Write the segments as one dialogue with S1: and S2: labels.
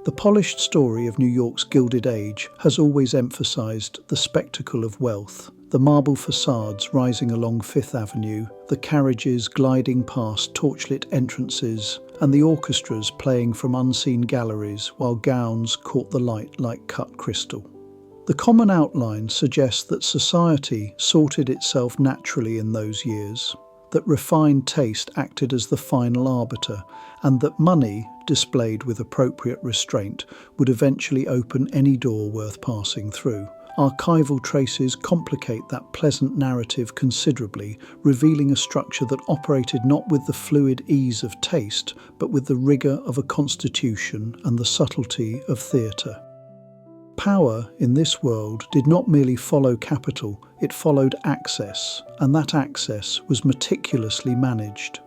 S1: The polished story of New York's Gilded Age has always emphasized the spectacle of wealth, the marble facades rising along Fifth Avenue, the carriages gliding past torchlit entrances, and the orchestras playing from unseen galleries while gowns caught the light like cut crystal. The common outline suggests that society sorted itself naturally in those years, that refined taste acted as the final arbiter, and that money, displayed with appropriate restraint, would eventually open any door worth passing through. Archival traces complicate that pleasant narrative considerably, revealing a structure that operated not with the fluid ease of taste, but with the rigour of a constitution and the subtlety of theatre. Power in this world did not merely follow capital, it followed access, and that access was meticulously managed.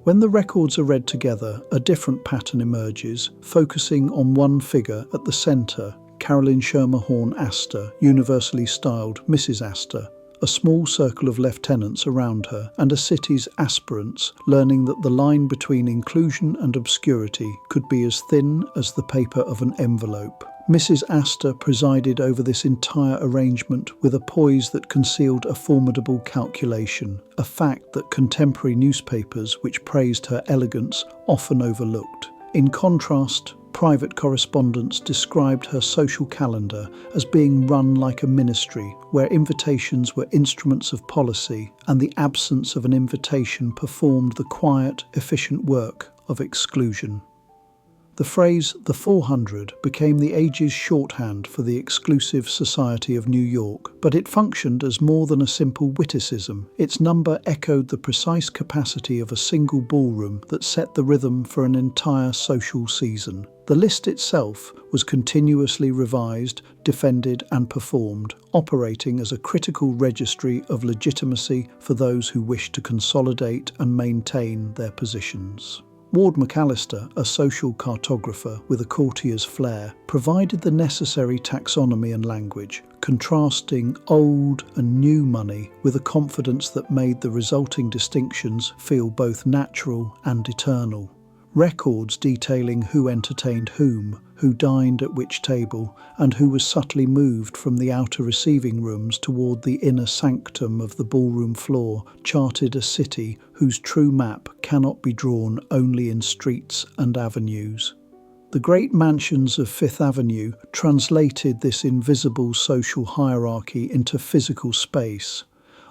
S1: When the records are read together, a different pattern emerges, focusing on one figure at the centre, Caroline Schermerhorn Astor, universally styled Mrs. Astor, a small circle of lieutenants around her, and a city's aspirants, learning that the line between inclusion and obscurity could be as thin as the paper of an envelope. Mrs. Astor presided over this entire arrangement with a poise that concealed a formidable calculation, a fact that contemporary newspapers, which praised her elegance, often overlooked. In contrast, private correspondence described her social calendar as being run like a ministry, where invitations were instruments of policy and the absence of an invitation performed the quiet, efficient work of exclusion. The phrase "the 400" became the age's shorthand for the exclusive society of New York, but it functioned as more than a simple witticism. Its number echoed the precise capacity of a single ballroom that set the rhythm for an entire social season. The list itself was continuously revised, defended and performed, operating as a critical registry of legitimacy for those who wished to consolidate and maintain their positions. Ward McAllister, a social cartographer with a courtier's flair, provided the necessary taxonomy and language, contrasting old and new money with a confidence that made the resulting distinctions feel both natural and eternal. Records detailing who entertained whom, who dined at which table, and who was subtly moved from the outer receiving rooms toward the inner sanctum of the ballroom floor charted a city whose true map cannot be drawn only in streets and avenues. The great mansions of Fifth Avenue translated this invisible social hierarchy into physical space.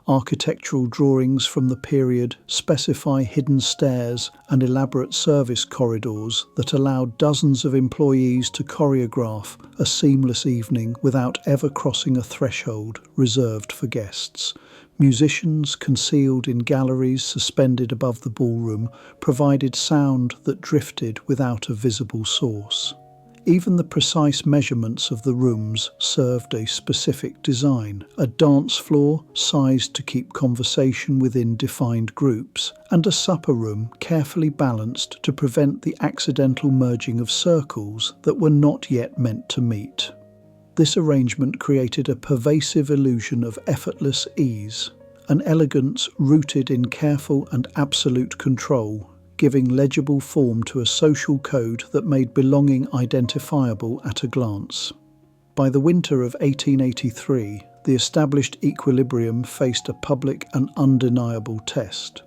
S1: Architectural drawings from the period specify hidden stairs and elaborate service corridors that allowed dozens of employees to choreograph a seamless evening without ever crossing a threshold reserved for guests. Musicians, concealed in galleries suspended above the ballroom, provided sound that drifted without a visible source. Even the precise measurements of the rooms served a specific design: a dance floor sized to keep conversation within defined groups, and a supper room carefully balanced to prevent the accidental merging of circles that were not yet meant to meet. This arrangement created a pervasive illusion of effortless ease, an elegance rooted in careful and absolute control, giving legible form to a social code that made belonging identifiable at a glance. By the winter of 1883, the established equilibrium faced a public and undeniable test.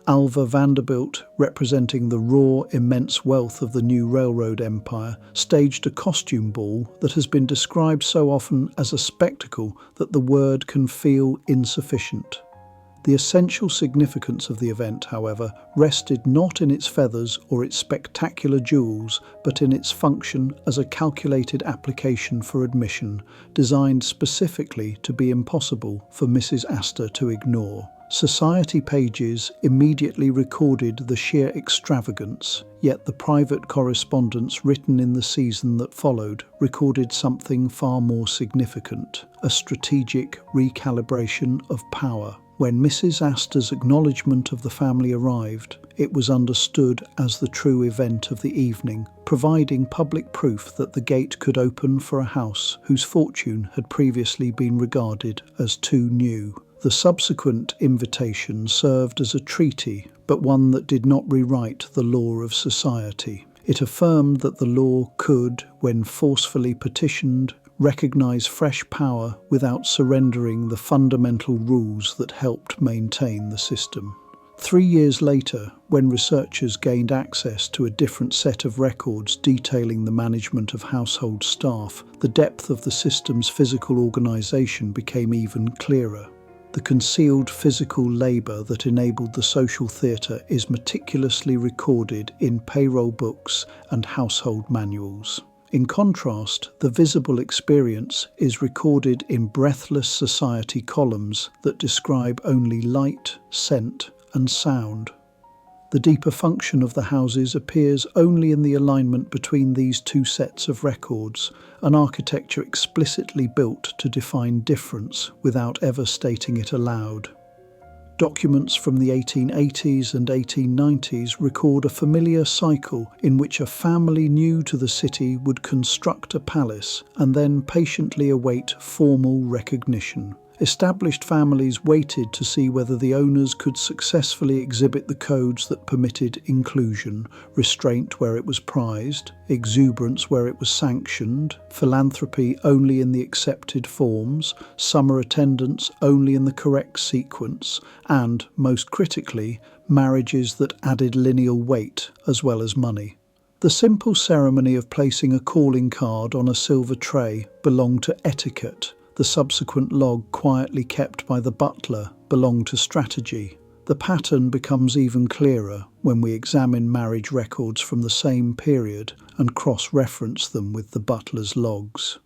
S1: Alva Vanderbilt, representing the raw, immense wealth of the new railroad empire, staged a costume ball that has been described so often as a spectacle that the word can feel insufficient. The essential significance of the event, however, rested not in its feathers or its spectacular jewels, but in its function as a calculated application for admission, designed specifically to be impossible for Mrs. Astor to ignore. Society pages immediately recorded the sheer extravagance, yet the private correspondence written in the season that followed recorded something far more significant: a strategic recalibration of power. When Mrs. Astor's acknowledgement of the family arrived, it was understood as the true event of the evening, providing public proof that the gate could open for a house whose fortune had previously been regarded as too new. The subsequent invitation served as a treaty, but one that did not rewrite the law of society. It affirmed that the law could, when forcefully petitioned, recognise fresh power without surrendering the fundamental rules that helped maintain the system. 3 years later, when researchers gained access to a different set of records detailing the management of household staff, the depth of the system's physical organisation became even clearer. The concealed physical labour that enabled the social theatre is meticulously recorded in payroll books and household manuals. In contrast, the visible experience is recorded in breathless society columns that describe only light, scent, and sound. The deeper function of the houses appears only in the alignment between these two sets of records, an architecture explicitly built to define difference without ever stating it aloud. Documents from the 1880s and 1890s record a familiar cycle in which a family new to the city would construct a palace and then patiently await formal recognition. Established families waited to see whether the owners could successfully exhibit the codes that permitted inclusion, restraint where it was prized, exuberance where it was sanctioned, philanthropy only in the accepted forms, summer attendance only in the correct sequence, and, most critically, marriages that added lineal weight as well as money. The simple ceremony of placing a calling card on a silver tray belonged to etiquette. The subsequent log quietly kept by the butler belonged to strategy. The pattern becomes even clearer when we examine marriage records from the same period and cross-reference them with the butler's logs.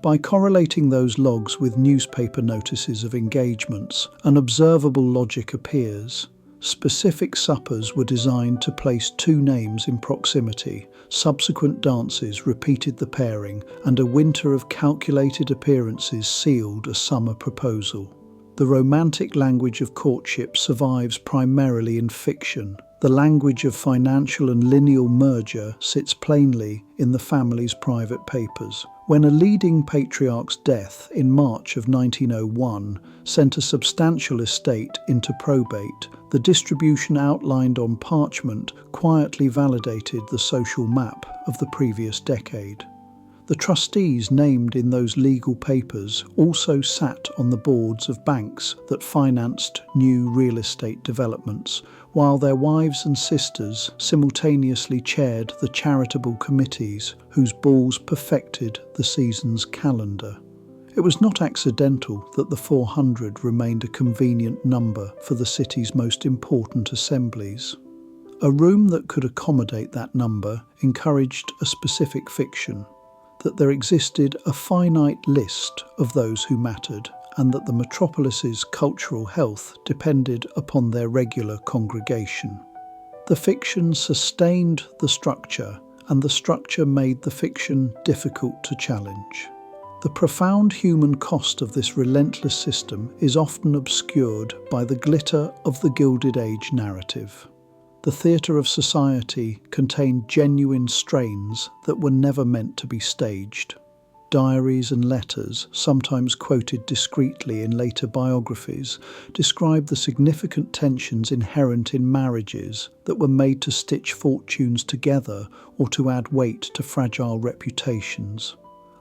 S1: By correlating those logs with newspaper notices of engagements, an observable logic appears. Specific suppers were designed to place two names in proximity. Subsequent dances repeated the pairing, and a winter of calculated appearances sealed a summer proposal. The romantic language of courtship survives primarily in fiction. The language of financial and lineal merger sits plainly in the family's private papers. When a leading patriarch's death in March of 1901 sent a substantial estate into probate, the distribution outlined on parchment quietly validated the social map of the previous decade. The trustees named in those legal papers also sat on the boards of banks that financed new real estate developments, while their wives and sisters simultaneously chaired the charitable committees whose balls perfected the season's calendar. It was not accidental that the 400 remained a convenient number for the city's most important assemblies. A room that could accommodate that number encouraged a specific fiction, that there existed a finite list of those who mattered, and that the metropolis's cultural health depended upon their regular congregation. The fiction sustained the structure, and the structure made the fiction difficult to challenge. The profound human cost of this relentless system is often obscured by the glitter of the Gilded Age narrative. The theatre of society contained genuine strains that were never meant to be staged. Diaries and letters, sometimes quoted discreetly in later biographies, describe the significant tensions inherent in marriages that were made to stitch fortunes together or to add weight to fragile reputations.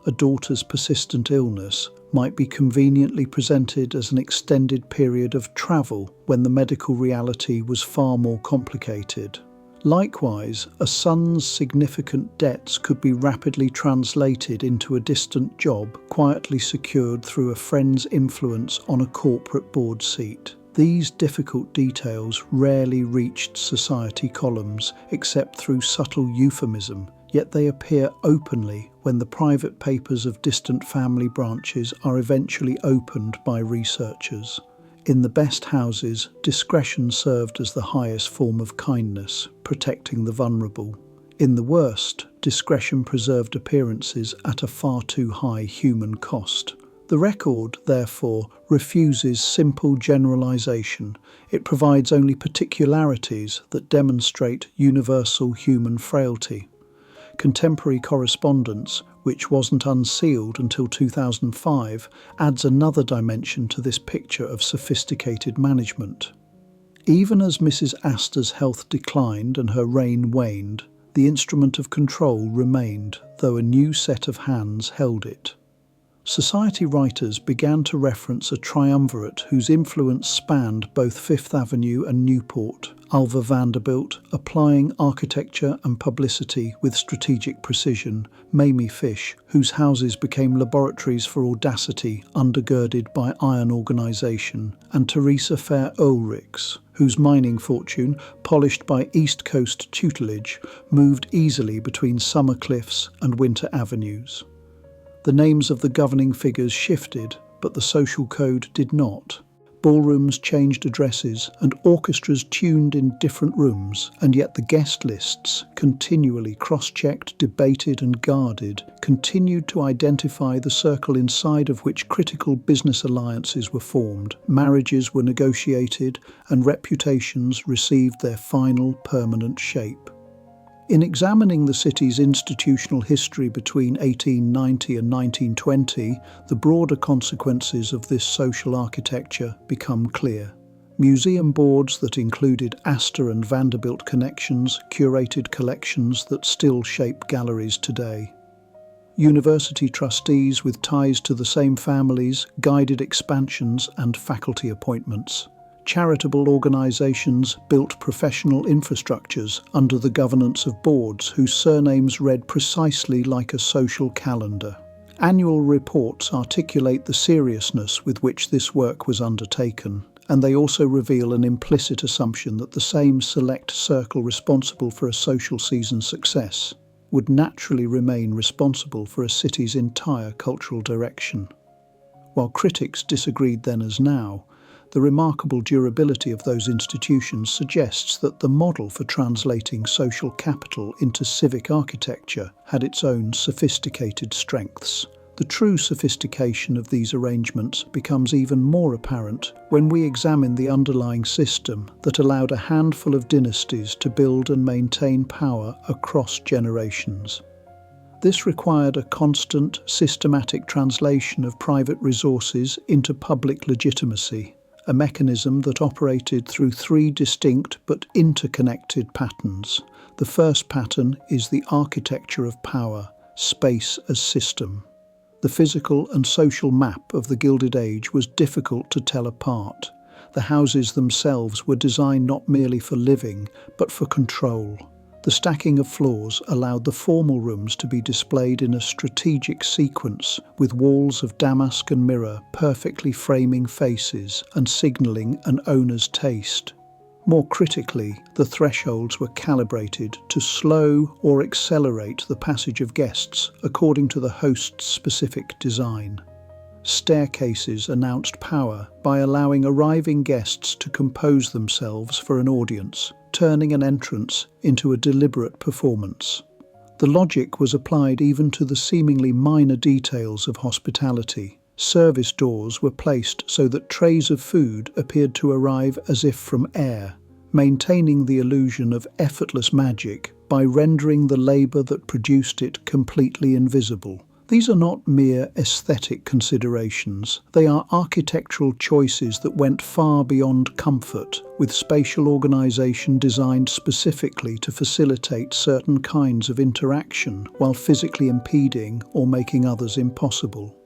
S1: A daughter's persistent illness might be conveniently presented as an extended period of travel when the medical reality was far more complicated. Likewise, a son's significant debts could be rapidly translated into a distant job quietly secured through a friend's influence on a corporate board seat. These difficult details rarely reached society columns except through subtle euphemism, yet they appear openly when the private papers of distant family branches are eventually opened by researchers. In the best houses, discretion served as the highest form of kindness, protecting the vulnerable. In the worst, discretion preserved appearances at a far too high human cost. The record, therefore, refuses simple generalization. It provides only particularities that demonstrate universal human frailty. Contemporary correspondence, which wasn't unsealed until 2005, adds another dimension to this picture of sophisticated management. Even as Mrs. Astor's health declined and her reign waned, The instrument of control remained, though a new set of hands held it. Society writers began to reference a triumvirate whose influence spanned both Fifth Avenue and Newport. Alva Vanderbilt, applying architecture and publicity with strategic precision; Mamie Fish, whose houses became laboratories for audacity undergirded by iron organisation; and Teresa Fair Ulrichs, whose mining fortune, polished by East Coast tutelage, moved easily between summer cliffs and winter avenues. The names of the governing figures shifted, but the social code did not. Ballrooms changed addresses and orchestras tuned in different rooms, and yet the guest lists, continually cross-checked, debated and guarded, continued to identify the circle inside of which critical business alliances were formed, marriages were negotiated, and reputations received their final permanent shape. In examining the city's institutional history between 1890 and 1920, the broader consequences of this social architecture become clear. Museum boards that included Astor and Vanderbilt connections curated collections that still shape galleries today. University trustees with ties to the same families guided expansions and faculty appointments. Charitable organisations built professional infrastructures under the governance of boards whose surnames read precisely like a social calendar. Annual reports articulate the seriousness with which this work was undertaken, and they also reveal an implicit assumption that the same select circle responsible for a social season's success would naturally remain responsible for a city's entire cultural direction. While critics disagreed then as now, the remarkable durability of those institutions suggests that the model for translating social capital into civic architecture had its own sophisticated strengths. The true sophistication of these arrangements becomes even more apparent when we examine the underlying system that allowed a handful of dynasties to build and maintain power across generations. This required a constant, systematic translation of private resources into public legitimacy, a mechanism that operated through three distinct but interconnected patterns. The first pattern is the architecture of power, space as system. The physical and social map of the Gilded Age was difficult to tell apart. The houses themselves were designed not merely for living, but for control. The stacking of floors allowed the formal rooms to be displayed in a strategic sequence, with walls of damask and mirror perfectly framing faces and signalling an owner's taste. More critically, the thresholds were calibrated to slow or accelerate the passage of guests according to the host's specific design. Staircases announced power by allowing arriving guests to compose themselves for an audience, turning an entrance into a deliberate performance. The logic was applied even to the seemingly minor details of hospitality. Service doors were placed so that trays of food appeared to arrive as if from air, maintaining the illusion of effortless magic by rendering the labour that produced it completely invisible. These are not mere aesthetic considerations, they are architectural choices that went far beyond comfort, with spatial organisation designed specifically to facilitate certain kinds of interaction while physically impeding or making others impossible.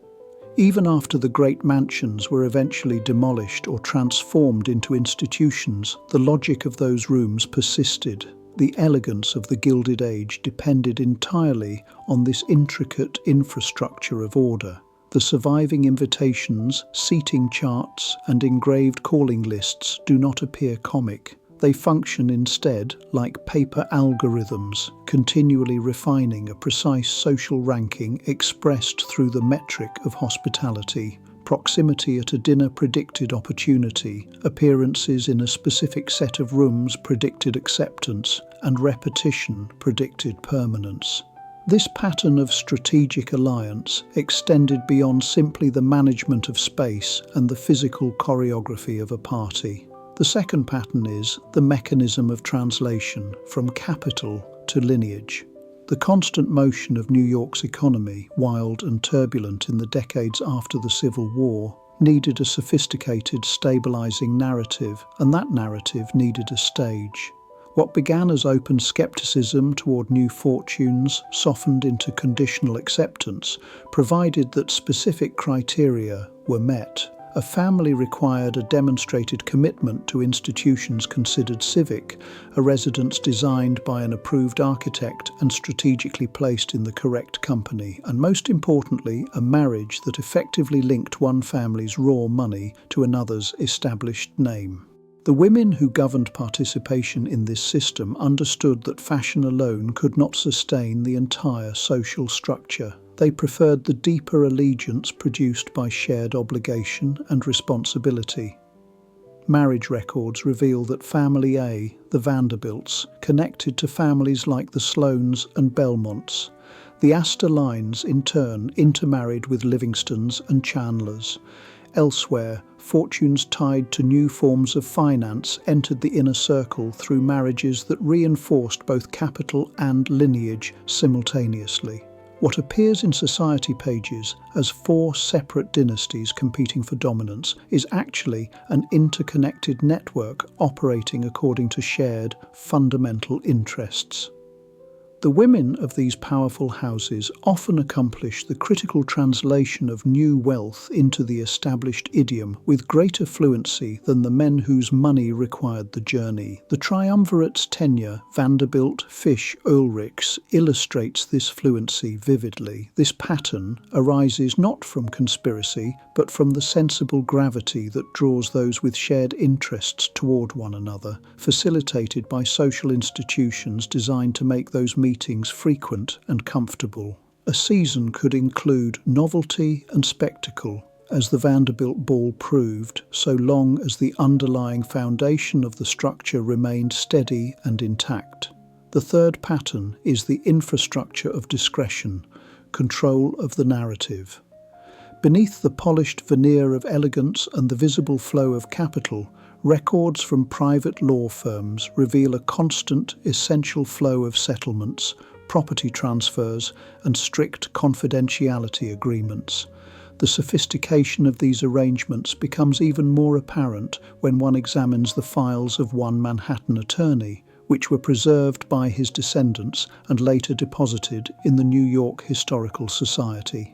S1: Even after the great mansions were eventually demolished or transformed into institutions, the logic of those rooms persisted. The elegance of the Gilded Age depended entirely on this intricate infrastructure of order. The surviving invitations, seating charts, and engraved calling lists do not appear comic. They function instead like paper algorithms, continually refining a precise social ranking expressed through the metric of hospitality. Proximity at a dinner predicted opportunity, appearances in a specific set of rooms predicted acceptance, and repetition predicted permanence. This pattern of strategic alliance extended beyond simply the management of space and the physical choreography of a party. The second pattern is the mechanism of translation from capital to lineage. The constant motion of New York's economy, wild and turbulent in the decades after the Civil War, needed a sophisticated, stabilizing narrative, and that narrative needed a stage. What began as open skepticism toward new fortunes softened into conditional acceptance, provided that specific criteria were met. A family required a demonstrated commitment to institutions considered civic, a residence designed by an approved architect and strategically placed in the correct company, and most importantly, a marriage that effectively linked one family's raw money to another's established name. The women who governed participation in this system understood that fashion alone could not sustain the entire social structure. They preferred the deeper allegiance produced by shared obligation and responsibility. Marriage records reveal that Family A, the Vanderbilts, connected to families like the Sloanes and Belmonts. The Astor lines, in turn, intermarried with Livingstons and Chandlers. Elsewhere, fortunes tied to new forms of finance entered the inner circle through marriages that reinforced both capital and lineage simultaneously. What appears in society pages as 4 separate dynasties competing for dominance is actually an interconnected network operating according to shared, fundamental interests. The women of these powerful houses often accomplish the critical translation of new wealth into the established idiom with greater fluency than the men whose money required the journey. The triumvirate's tenure, Vanderbilt, Fish, Ulrichs, illustrates this fluency vividly. This pattern arises not from conspiracy, but from the sensible gravity that draws those with shared interests toward one another, facilitated by social institutions designed to make those meetings frequent and comfortable. A season could include novelty and spectacle, as the Vanderbilt Ball proved, so long as the underlying foundation of the structure remained steady and intact. The third pattern is the infrastructure of discretion, control of the narrative. Beneath the polished veneer of elegance and the visible flow of capital, records from private law firms reveal a constant, essential flow of settlements, property transfers, and strict confidentiality agreements. The sophistication of these arrangements becomes even more apparent when one examines the files of one Manhattan attorney, which were preserved by his descendants and later deposited in the New York Historical Society.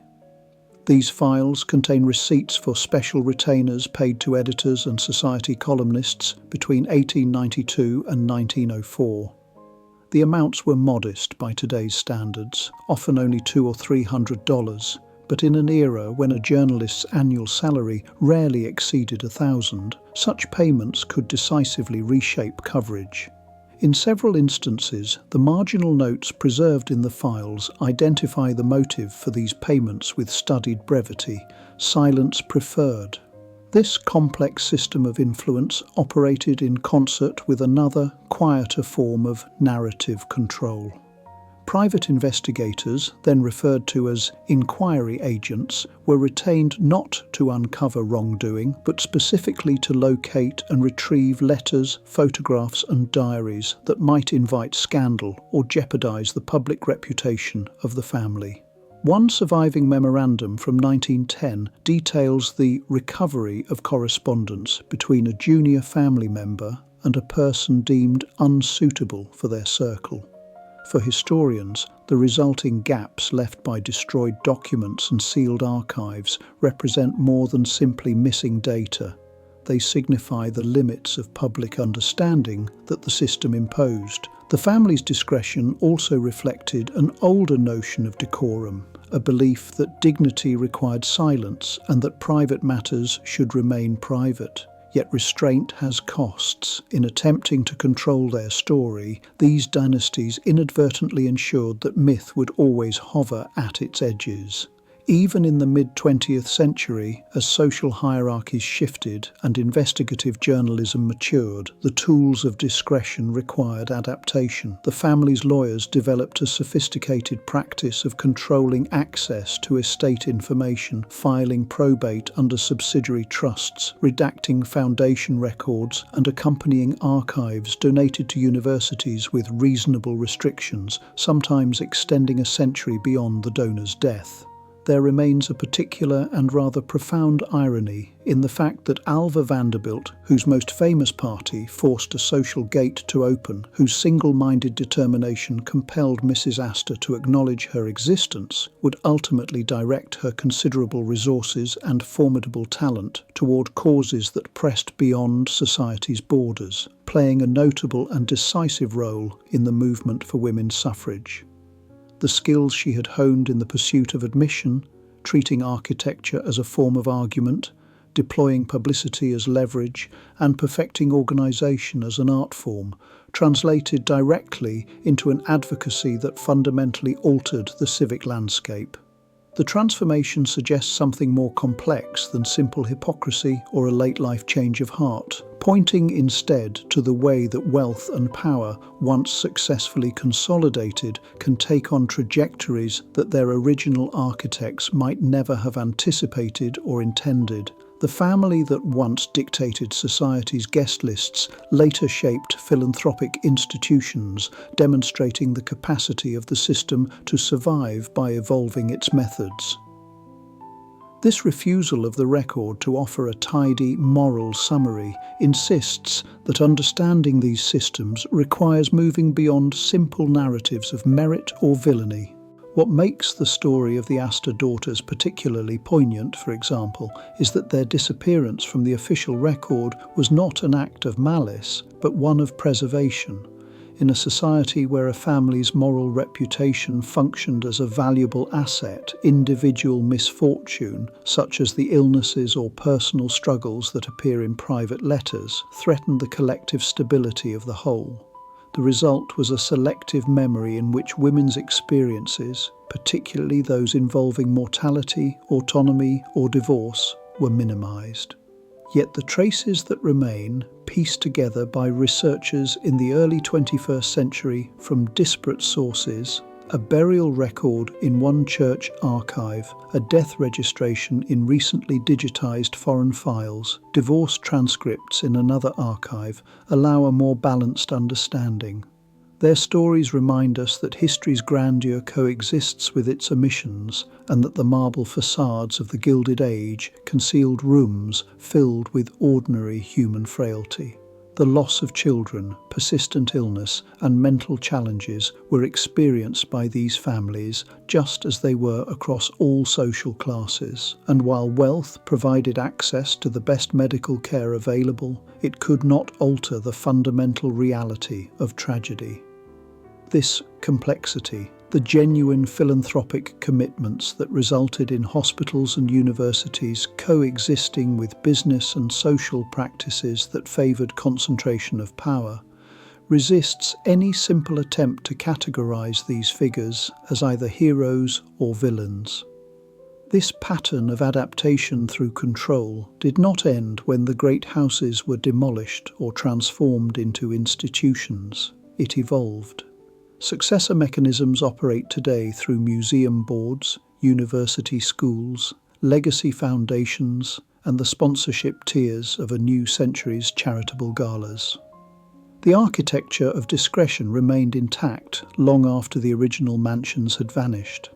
S1: These files contain receipts for special retainers paid to editors and society columnists between 1892 and 1904. The amounts were modest by today's standards, often only $200 or $300, but in an era when a journalist's annual salary rarely exceeded $1,000, such payments could decisively reshape coverage. In several instances, the marginal notes preserved in the files identify the motive for these payments with studied brevity: silence preferred. This complex system of influence operated in concert with another, quieter form of narrative control. Private investigators, then referred to as inquiry agents, were retained not to uncover wrongdoing, but specifically to locate and retrieve letters, photographs, and diaries that might invite scandal or jeopardize the public reputation of the family. One surviving memorandum from 1910 details the recovery of correspondence between a junior family member and a person deemed unsuitable for their circle. For historians, the resulting gaps left by destroyed documents and sealed archives represent more than simply missing data. They signify the limits of public understanding that the system imposed. The family's discretion also reflected an older notion of decorum, a belief that dignity required silence and that private matters should remain private. Yet restraint has costs. In attempting to control their story, these dynasties inadvertently ensured that myth would always hover at its edges. Even in the mid-20th century, as social hierarchies shifted and investigative journalism matured, the tools of discretion required adaptation. The family's lawyers developed a sophisticated practice of controlling access to estate information, filing probate under subsidiary trusts, redacting foundation records, and accompanying archives donated to universities with reasonable restrictions, sometimes extending a century beyond the donor's death. there remains a particular and rather profound irony in the fact that Alva Vanderbilt, whose most famous party forced a social gate to open, whose single-minded determination compelled Mrs. Astor to acknowledge her existence, would ultimately direct her considerable resources and formidable talent toward causes that pressed beyond society's borders, playing a notable and decisive role in the movement for women's suffrage. The skills she had honed in the pursuit of admission, treating architecture as a form of argument, deploying publicity as leverage, and perfecting organisation as an art form, translated directly into an advocacy that fundamentally altered the civic landscape. The transformation suggests something more complex than simple hypocrisy or a late-life change of heart, pointing instead to the way that wealth and power, once successfully consolidated, can take on trajectories that their original architects might never have anticipated or intended. The family that once dictated society's guest lists later shaped philanthropic institutions, demonstrating the capacity of the system to survive by evolving its methods. This refusal of the record to offer a tidy, moral summary insists that understanding these systems requires moving beyond simple narratives of merit or villainy. What makes the story of the Astor daughters particularly poignant, for example, is that their disappearance from the official record was not an act of malice, but one of preservation. In a society where a family's moral reputation functioned as a valuable asset, individual misfortune, such as the illnesses or personal struggles that appear in private letters, threatened the collective stability of the whole. The result was a selective memory in which women's experiences, particularly those involving mortality, autonomy, or divorce, were minimized. Yet the traces that remain, pieced together by researchers in the early 21st century from disparate sources, a burial record in one church archive, a death registration in recently digitized foreign files, divorce transcripts in another archive, allow a more balanced understanding. Their stories remind us that history's grandeur coexists with its omissions, and that the marble facades of the Gilded Age concealed rooms filled with ordinary human frailty. The loss of children, persistent illness, and mental challenges were experienced by these families just as they were across all social classes, and while wealth provided access to the best medical care available, it could not alter the fundamental reality of tragedy. This complexity, the genuine philanthropic commitments that resulted in hospitals and universities coexisting with business and social practices that favoured concentration of power, resists any simple attempt to categorise these figures as either heroes or villains. This pattern of adaptation through control did not end when the great houses were demolished or transformed into institutions. It evolved. Successor mechanisms operate today through museum boards, university schools, legacy foundations, and the sponsorship tiers of a new century's charitable galas. The architecture of discretion remained intact long after the original mansions had vanished.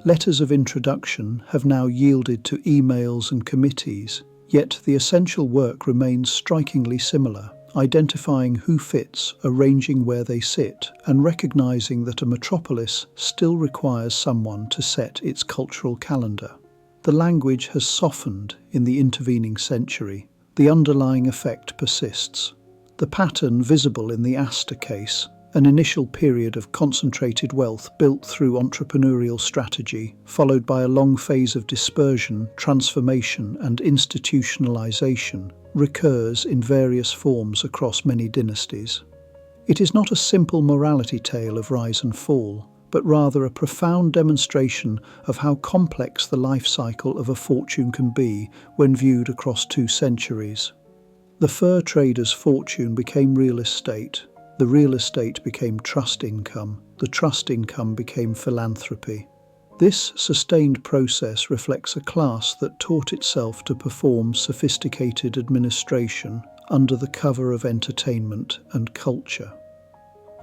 S1: Letters of introduction have now yielded to emails and committees, yet the essential work remains strikingly similar. Identifying who fits, arranging where they sit, and recognizing that a metropolis still requires someone to set its cultural calendar. The language has softened in the intervening century. The underlying effect persists. The pattern visible in the Astor case, an initial period of concentrated wealth built through entrepreneurial strategy, followed by a long phase of dispersion, transformation, and institutionalization, recurs in various forms across many dynasties. It is not a simple morality tale of rise and fall, but rather a profound demonstration of how complex the life cycle of a fortune can be when viewed across 2 centuries. The fur trader's fortune became real estate. The real estate became trust income. The trust income became philanthropy. This sustained process reflects a class that taught itself to perform sophisticated administration under the cover of entertainment and culture.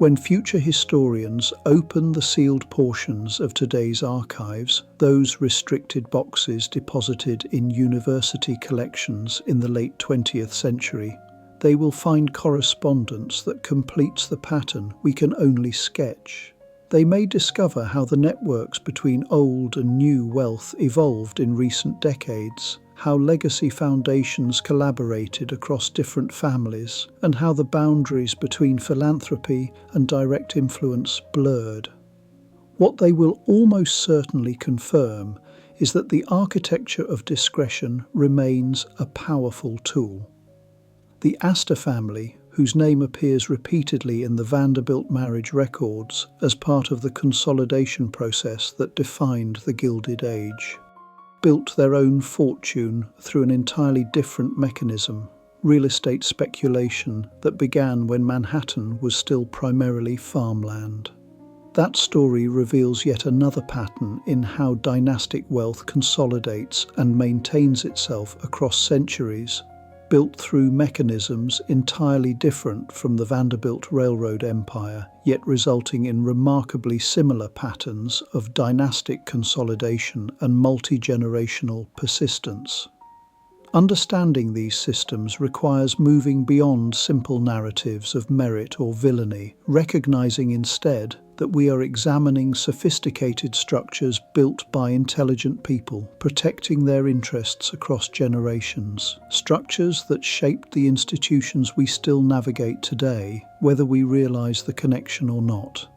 S1: When future historians open the sealed portions of today's archives, those restricted boxes deposited in university collections in the late 20th century, they will find correspondence that completes the pattern we can only sketch. They may discover how the networks between old and new wealth evolved in recent decades, how legacy foundations collaborated across different families, and how the boundaries between philanthropy and direct influence blurred. What they will almost certainly confirm is that the architecture of discretion remains a powerful tool. The Astor family, whose name appears repeatedly in the Vanderbilt marriage records as part of the consolidation process that defined the Gilded Age, built their own fortune through an entirely different mechanism, real estate speculation that began when Manhattan was still primarily farmland. That story reveals yet another pattern in how dynastic wealth consolidates and maintains itself across centuries, built through mechanisms entirely different from the Vanderbilt Railroad empire, yet resulting in remarkably similar patterns of dynastic consolidation and multi-generational persistence. Understanding these systems requires moving beyond simple narratives of merit or villainy, recognizing instead that we are examining sophisticated structures built by intelligent people, protecting their interests across generations. Structures that shaped the institutions we still navigate today, whether we realize the connection or not.